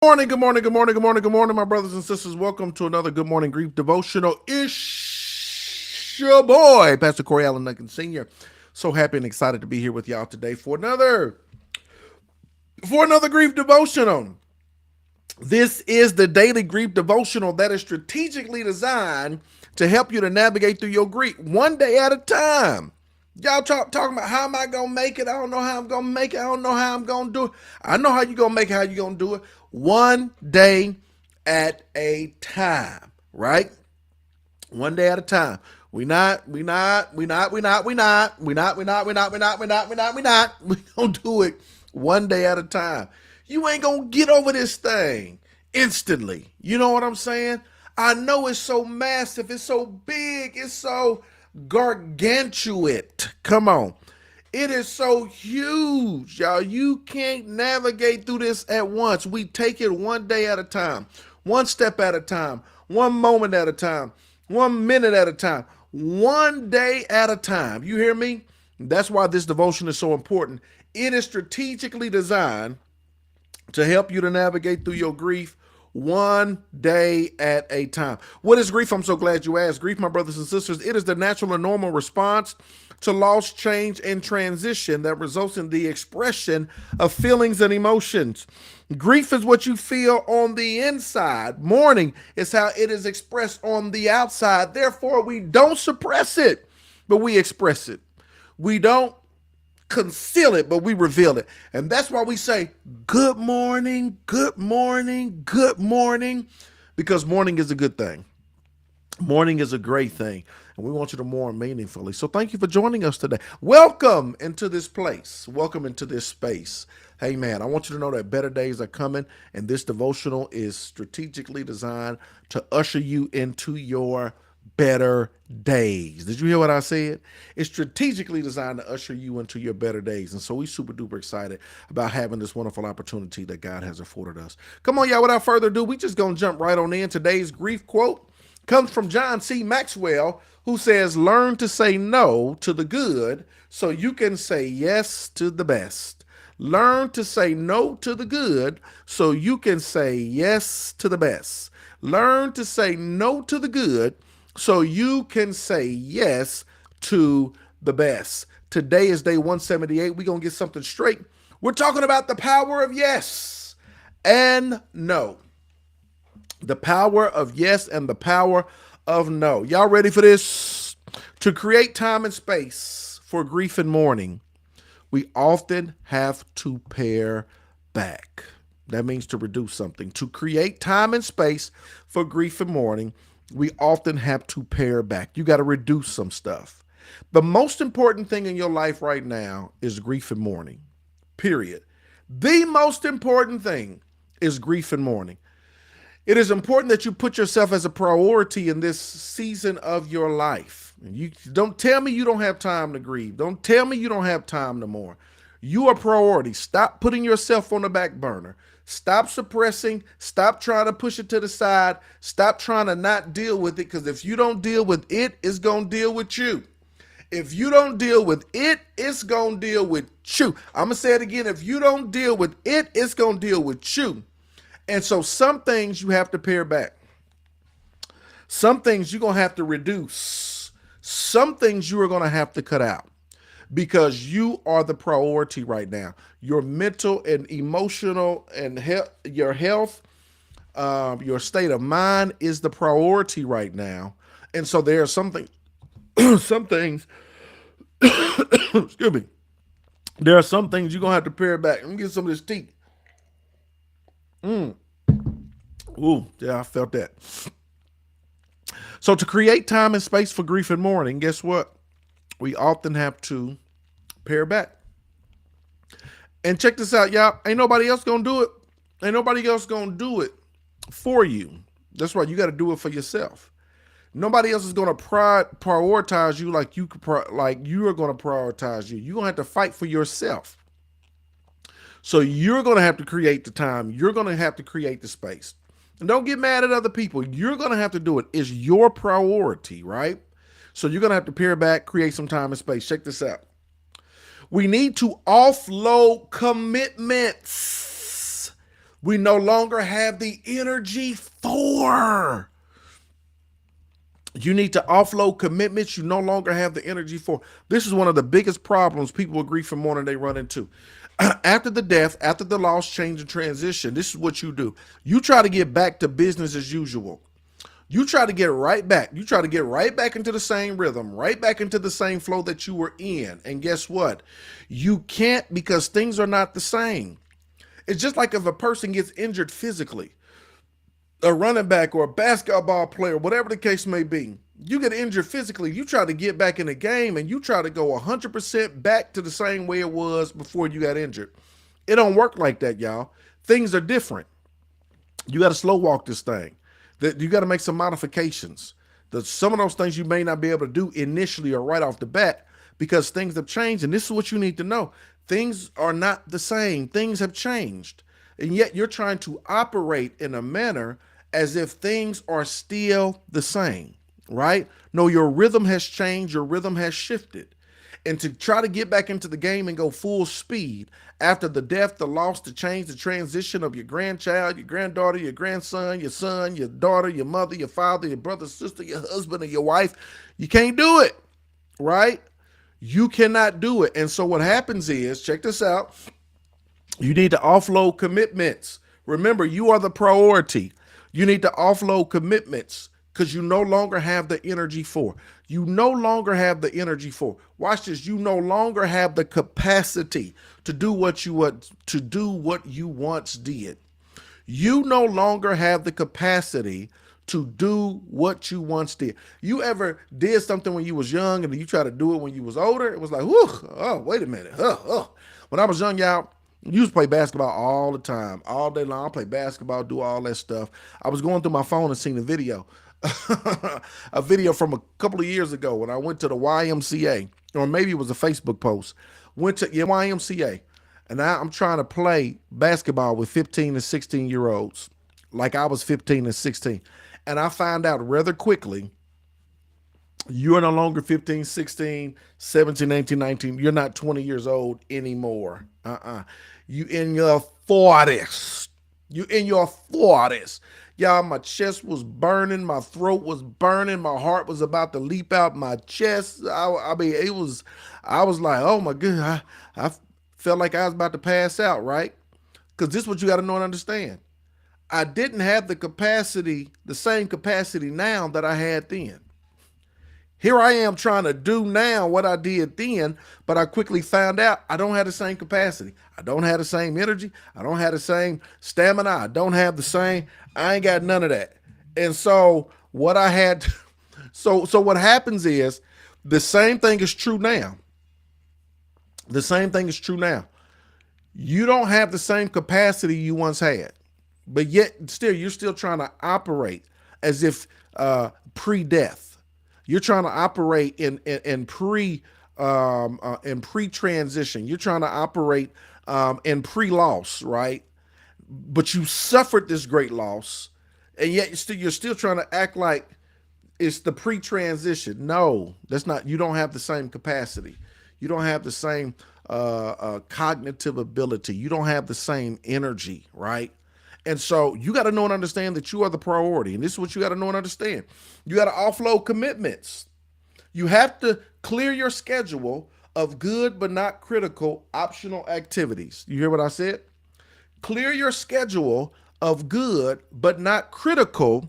Morning, good morning, good morning, good morning, good morning, my brothers and sisters. Welcome to another Good Morning Grief devotional. It's your boy, Pastor Corey Allen Duncan Sr. So happy and excited to be here with y'all today for another grief devotional. This is the daily grief devotional that is strategically designed to help you to navigate through your grief one day at a time. Y'all talking about how am I gonna make it? I don't know how I'm gonna make it. I don't know how I'm gonna do it. I know how you gonna make it, how you gonna do it. One day at a time, right? One day at a time. We gonna do it one day at a time. You ain't gonna get over this thing instantly. You know what I'm saying? I know it's so massive, it's so big, it's so gargantuan. Come on. It is so huge, y'all. You can't navigate through this at once. We take it one day at a time, one step at a time, one moment at a time, 1 minute at a time, one day at a time. You hear me? That's why this devotion is so important. It is strategically designed to help you to navigate through your grief one day at a time. What is grief? I'm so glad you asked. Grief, my brothers and sisters, it is the natural and normal response to loss, change, and transition that results in the expression of feelings and emotions. Grief is what you feel on the inside. Mourning is how it is expressed on the outside. Therefore, we don't suppress it, but we express it. We don't conceal it, but we reveal it. And that's why we say, good morning, good morning, good morning, because morning is a good thing. Morning is a great thing, and we want you to mourn meaningfully. So thank you for joining us today. Welcome into this place. Welcome into this space. Hey, man, I want you to know that better days are coming, and this devotional is strategically designed to usher you into your better days. Did you hear what I said? It's strategically designed to usher you into your better days. And so we super duper excited about having this wonderful opportunity that God has afforded us. Come on, y'all, without further ado, we just gonna jump right on in. Today's grief quote comes from John C. Maxwell, who says, learn to say no to the good so you can say yes to the best. Learn to say no to the good so you can say yes to the best. Learn to say no to the good so you can say yes to the best. Today is day 178. We're going to get something straight. We're talking about the power of yes and no. The power of yes and the power of no. Y'all ready for this? To create time and space for grief and mourning, we often have to pare back. That means to reduce something. To create time and space for grief and mourning, we often have to pare back. You got to reduce some stuff. The most important thing in your life right now is grief and mourning, period. The most important thing is grief and mourning. It is important that you put yourself as a priority in this season of your life. You don't tell me you don't have time to grieve. Don't tell me you don't have time to mourn. You are priority. Stop putting yourself on the back burner. Stop suppressing. Stop trying to push it to the side. Stop trying to not deal with it, because if you don't deal with it, it's going to deal with you. If you don't deal with it, it's going to deal with you. I'm going to say it again. If you don't deal with it, it's going to deal with you. And so some things you have to pare back. Some things you're going to have to reduce. Some things you are going to have to cut out, because you are the priority right now. Your mental and emotional and your health, your state of mind is the priority right now. And so there are some things, excuse me, there are some things you're going to have to pare back. Let me get some of this tea. Ooh, yeah, I felt that. So to create time and space for grief and mourning, guess what? We often have to pare back. And check this out, y'all. Ain't nobody else gonna do it. Ain't nobody else gonna do it for you. That's right. You got to do it for yourself. Nobody else is gonna prioritize you like you are gonna prioritize you. You're gonna have to fight for yourself. So you're gonna have to create the time. You're gonna have to create the space. And don't get mad at other people. You're gonna have to do it. It's your priority, right? So you're gonna have to pare back, create some time and space. Check this out. We need to offload commitments We no longer have the energy for. You need to offload commitments you no longer have the energy for. This is one of the biggest problems people with grief and mourning they run into. After the death, after the loss, change, and transition, this is what you do. You try to get back to business as usual. You try to get right back. You try to get right back into the same rhythm, right back into the same flow that you were in. And guess what? You can't, because things are not the same. It's just like if a person gets injured physically, a running back or a basketball player, whatever the case may be, you get injured physically, you try to get back in the game and you try to go 100% back to the same way it was before you got injured. It don't work like that, y'all. Things are different. You got to slow walk this thing. That you got to make some modifications. Some of those things you may not be able to do initially or right off the bat because things have changed. And this is what you need to know. Things are not the same. Things have changed. And yet you're trying to operate in a manner as if things are still the same, right? No, your rhythm has changed. Your rhythm has shifted. And to try to get back into the game and go full speed after the death, the loss, the change, the transition of your grandchild, your granddaughter, your grandson, your son, your daughter, your mother, your father, your brother, sister, your husband, or your wife, you can't do it, right? You cannot do it. And so what happens is, check this out, you need to offload commitments. Remember, you are the priority. You need to offload commitments because you no longer have the energy for. You no longer have the energy for. Watch this. You no longer have the capacity to do what you once did. You no longer have the capacity to do what you once did. You ever did something when you was young and you try to do it when you was older? It was like, whew, oh, wait a minute. When I was young, y'all, I used to play basketball all the time, all day long. I play basketball, do all that stuff. I was going through my phone and seen a video, a video from a couple of years ago when I went to the YMCA, or maybe it was a Facebook post. Went to YMCA, and I'm trying to play basketball with 15 and 16-year-olds, like I was 15 and 16. And I found out rather quickly, you are no longer 15, 16, 17, 18, 19. You're not 20 years old anymore. You in your 40s. You in your 40s. Y'all, my chest was burning. My throat was burning. My heart was about to leap out my chest. I mean, I was like, oh my God. I felt like I was about to pass out, right? Because this is what you got to know and understand. I didn't have the capacity, the same capacity now that I had then. Here I am trying to do now what I did then, but I quickly found out I don't have the same capacity. I don't have the same energy. I don't have the same stamina. I don't have the same, I ain't got none of that. And so what I had, so what happens is the same thing is true now. The same thing is true now. You don't have the same capacity you once had, but yet still, you're still trying to operate as if pre-death. You're trying to operate in pre-transition. You're trying to operate in pre-loss, right? But you suffered this great loss, and yet you're still trying to act like it's the pre-transition. No, that's not. You don't have the same capacity. You don't have the same cognitive ability. You don't have the same energy, right? And so you got to know and understand that you are the priority. And this is what you got to know and understand. You got to offload commitments. You have to clear your schedule of good but not critical optional activities. You hear what I said? Clear your schedule of good but not critical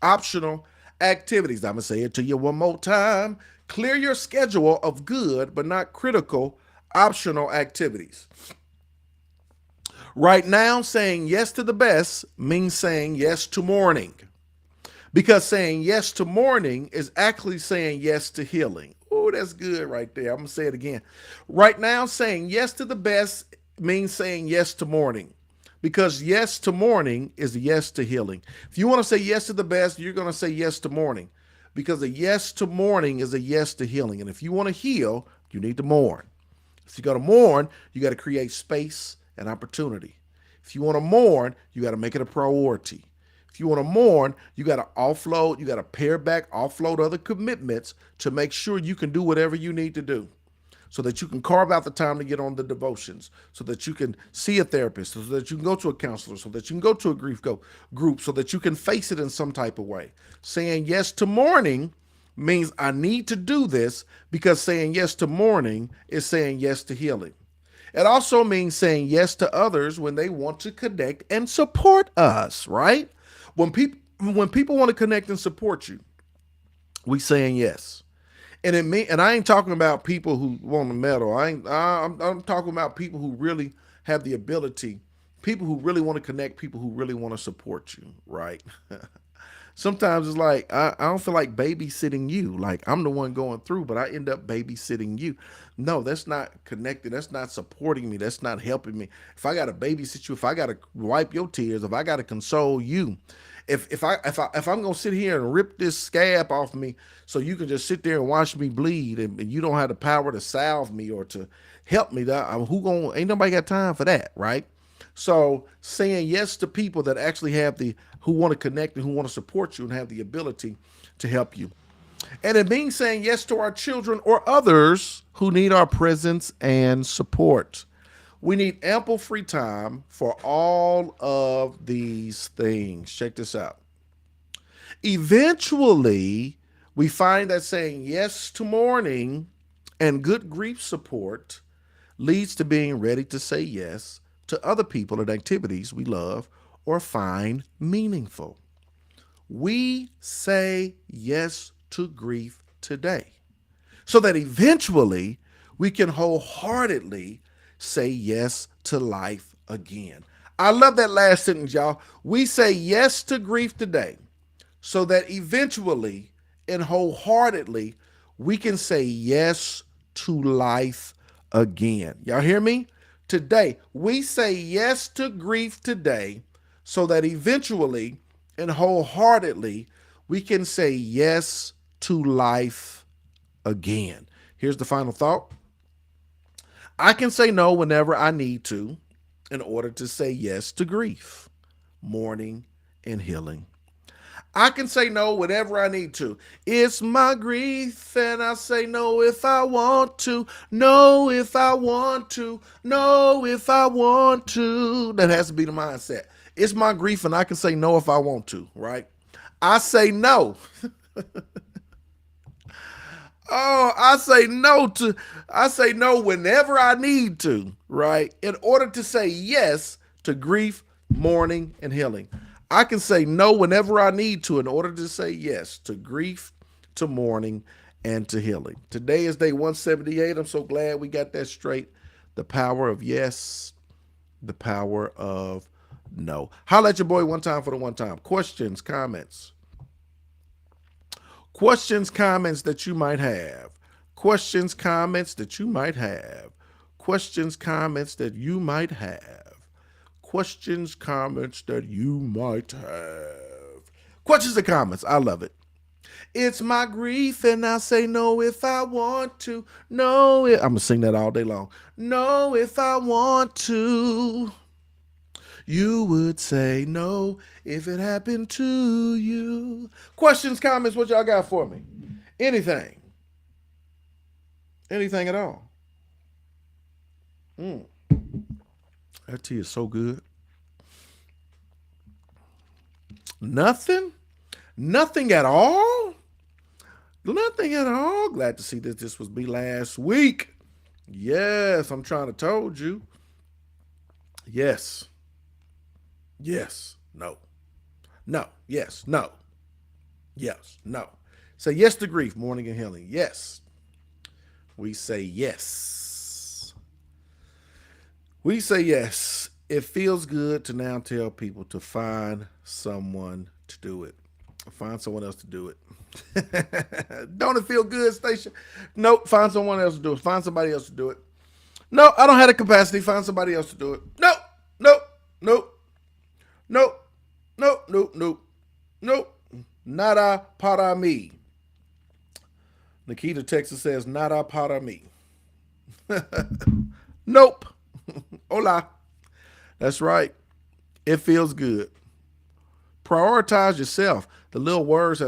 optional activities. I'm going to say it to you one more time. Clear your schedule of good but not critical optional activities. Right now, saying yes to the best means saying yes to mourning. Because saying yes to mourning is actually saying yes to healing. Oh, that's good right there. I'm going to say it again. Right now, saying yes to the best means saying yes to mourning. Because yes to mourning is a yes to healing. If you want to say yes to the best, you're going to say yes to mourning. Because a yes to mourning is a yes to healing. And if you want to heal, you need to mourn. If you got to mourn, you got to create space and opportunity. If you want to mourn, you got to make it a priority. If you want to mourn, you got to offload, you got to pare back, offload other commitments to make sure you can do whatever you need to do. so that you can carve out the time to get on the devotions, so that you can see a therapist, so that you can go to a counselor, so that you can go to a group, so that you can face it in some type of way. Saying yes to mourning means I need to do this, because saying yes to mourning is saying yes to healing. It also means saying yes to others when they want to connect and support us, right? When people want to connect and support you, we saying yes. And I ain't talking about people who want to meddle. I'm talking about people who really have the ability, people who really want to connect, people who really want to support you, right? Sometimes it's like I don't feel like babysitting you. Like I'm the one going through, but I end up babysitting you. No, that's not connected. That's not supporting me. That's not helping me. If I got to babysit you, if I got to wipe your tears, if I got to console you, if I'm gonna sit here and rip this scab off me, so you can just sit there and watch me bleed, and you don't have the power to salve me or to help me, that who gonna ain't nobody got time for that, right? So saying yes to people that actually have the who want to connect and who want to support you and have the ability to help you. And it means saying yes to our children or others who need our presence and support. We need ample free time for all of these things. Check this out. Eventually, we find that saying yes to mourning and good grief support leads to being ready to say yes to other people and activities we love or find meaningful. We say yes to grief today so that eventually we can wholeheartedly say yes to life again. I love that last sentence, y'all. We say yes to grief today so that eventually and wholeheartedly we can say yes to life again. Y'all hear me? Today, we say yes to grief today so that eventually and wholeheartedly we can say yes to life again. Here's the final thought. I can say no whenever I need to in order to say yes to grief, mourning, and healing. I can say no whenever I need to. It's my grief, and I say no if I want to. No, if I want to. No, if I want to. That has to be the mindset. It's my grief, and I can say no if I want to, right? I say no. Oh, I say no whenever I need to, right? In order to say yes to grief, mourning, and healing. I can say no whenever I need to in order to say yes to grief, to mourning, and to healing. Today is day 178. I'm so glad we got that straight. The power of yes, the power of no. Holla at your boy one time for the one time. Questions, comments. Questions, comments that you might have. Questions, comments that you might have. Questions, comments that you might have. Questions, comments that you might have. Questions and comments. I love it. It's my grief, and I say no if I want to. No, I'm going to sing that all day long. No, if I want to. You would say no if it happened to you. Questions, comments, what y'all got for me? Anything. Anything at all. Mm. That tea is so good. Nothing? Nothing at all? Nothing at all? Glad to see that this was me last week. Yes, I'm trying to told you. Yes. Yes. No. No. Yes. No. Yes. No. Say yes to grief, mourning, and healing. Yes. We say yes. We say yes. It feels good to now tell people to find someone to do it. Find someone else to do it. Don't it feel good, Station? Nope. Find someone else to do it. Find somebody else to do it. No, I don't have the capacity. Find somebody else to do it. Nope. Nope. Nope. Nope. Nope. Nope. Nope. Nope. Nada para mí. Nikita, Texas says, nada para mí. Nope. Hola. That's right. It feels good. Prioritize yourself. The little words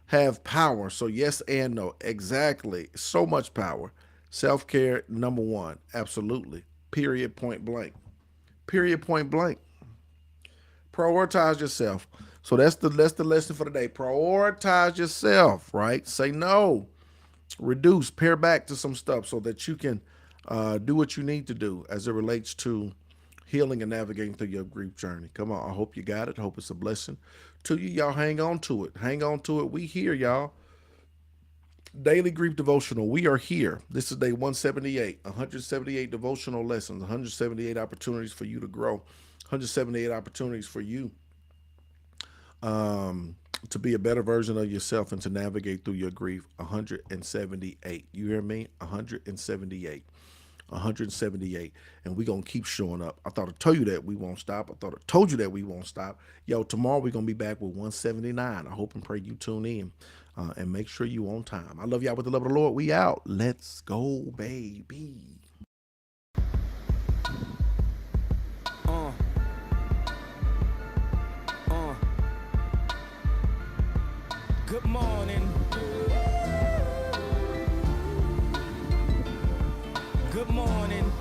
have power. So yes and no. Exactly. So much power. Self-care, number one. Absolutely. Period, point blank. Period, point blank. Prioritize yourself. So that's the lesson for today. Prioritize yourself, right? Say no. Reduce, pare back to some stuff so that you can do what you need to do as it relates to healing and navigating through your grief journey. Come on, I hope you got it. I hope it's a blessing to you. Y'all hang on to it. Hang on to it. We here, y'all. Daily Grief Devotional. We are here. This is day 178. 178 devotional lessons, 178 opportunities for you to grow, 178 opportunities for you to be a better version of yourself and to navigate through your grief. 178. You hear me? 178. 178. And we're going to keep showing up. I thought I told you that we won't stop. I thought I told you that we won't stop. Yo, tomorrow we're going to be back with 179. I hope and pray you tune in and make sure you on time. I love y'all with the love of the Lord. We out. Let's go, baby. Uh, uh. Good morning. Good morning.